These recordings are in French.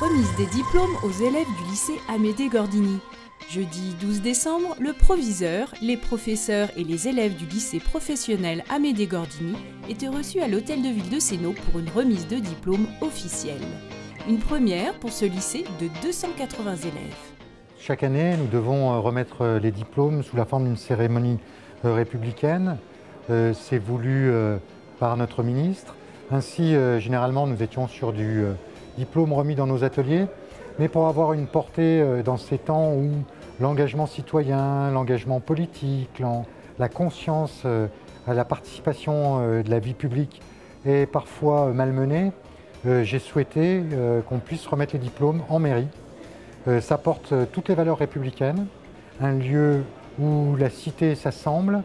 remise des diplômes aux élèves du lycée Amédée Gordini. Jeudi 12 décembre, le proviseur, les professeurs et les élèves du lycée professionnel Amédée Gordini étaient reçus à l'hôtel de ville de Sénaux pour une remise de diplôme officielle. Une première pour ce lycée de 280 élèves. Chaque année, nous devons remettre les diplômes sous la forme d'une cérémonie républicaine. C'est voulu par notre ministre. Ainsi, généralement, nous étions sur du diplôme remis dans nos ateliers, mais pour avoir une portée dans ces temps où l'engagement citoyen, l'engagement politique, la conscience à la participation de la vie publique est parfois malmenée, j'ai souhaité qu'on puisse remettre les diplômes en mairie. Ça porte toutes les valeurs républicaines, un lieu où la cité s'assemble,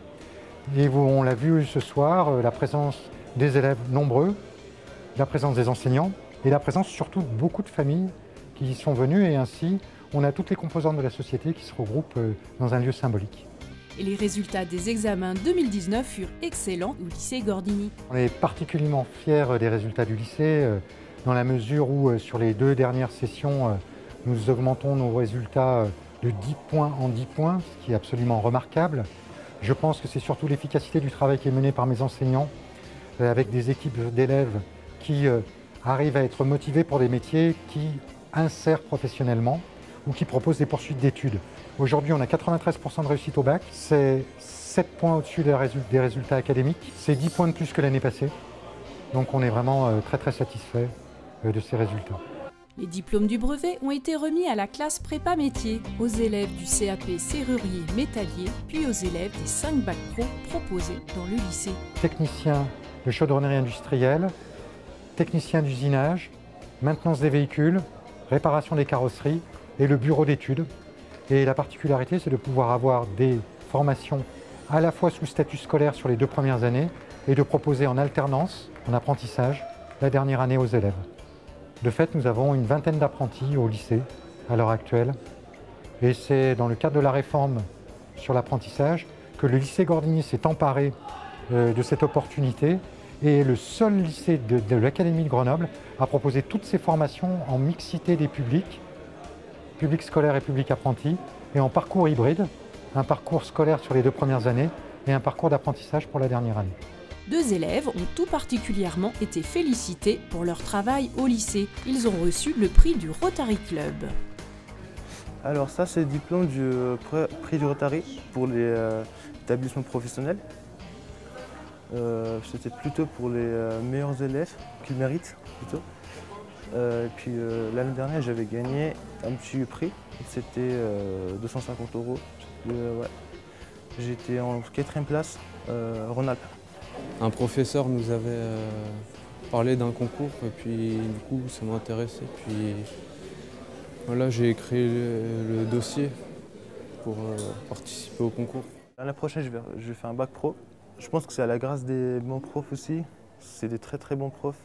et où on l'a vu ce soir, la présence des élèves nombreux, la présence des enseignants et la présence surtout de beaucoup de familles qui y sont venues, et ainsi on a toutes les composantes de la société qui se regroupent dans un lieu symbolique. Et les résultats des examens 2019 furent excellents au lycée Gordini. On est particulièrement fiers des résultats du lycée, dans la mesure où sur les 2 dernières sessions, nous augmentons nos résultats de 10 points en 10 points, ce qui est absolument remarquable. Je pense que c'est surtout l'efficacité du travail qui est mené par mes enseignants, avec des équipes d'élèves qui arrivent à être motivés pour des métiers qui insèrent professionnellement ou qui proposent des poursuites d'études. Aujourd'hui, on a 93% de réussite au bac, c'est 7 points au-dessus des résultats académiques, c'est 10 points de plus que l'année passée. Donc on est vraiment très satisfait de ces résultats. Les diplômes du brevet ont été remis à la classe prépa métier, aux élèves du CAP serrurier métallier, puis aux élèves des 5 bacs pro proposés dans le lycée. Technicien de chaudronnerie industrielle, technicien d'usinage, maintenance des véhicules, réparation des carrosseries et le bureau d'études. Et la particularité, c'est de pouvoir avoir des formations à la fois sous statut scolaire sur les 2 premières années et de proposer en alternance, en apprentissage, la dernière année aux élèves. De fait, nous avons une vingtaine d'apprentis au lycée à l'heure actuelle. Et c'est dans le cadre de la réforme sur l'apprentissage que le lycée Gordini s'est emparé de cette opportunité et est le seul lycée de l'Académie de Grenoble à proposer toutes ces formations en mixité des publics, public scolaire et public apprenti, et en parcours hybride, un parcours scolaire sur les 2 premières années et un parcours d'apprentissage pour la dernière année. 2 élèves ont tout particulièrement été félicités pour leur travail au lycée. Ils ont reçu le prix du Rotary Club. Alors ça, c'est le diplôme du prix du Rotary pour les établissements professionnels. C'était plutôt pour les meilleurs élèves qui le méritent plutôt. Et puis l'année dernière, j'avais gagné un petit prix, c'était 250 €. Ouais. J'étais en 4e place, Rhône-Alpes. Un professeur nous avait parlé d'un concours et puis du coup ça m'a intéressé. Puis voilà, j'ai écrit le dossier pour participer au concours. L'année prochaine, je vais faire un bac pro. Je pense que c'est à la grâce des bons profs aussi. C'est des très bons profs,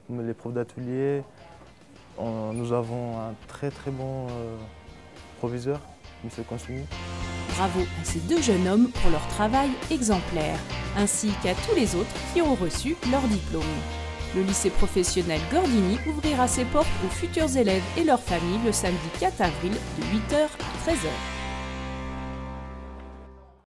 les profs d'atelier. Nous avons un très bon proviseur, M. Consumi. Bravo à ces 2 jeunes hommes pour leur travail exemplaire, ainsi qu'à tous les autres qui ont reçu leur diplôme. Le lycée professionnel Gordini ouvrira ses portes aux futurs élèves et leurs familles le samedi 4 avril de 8 h à 13 h.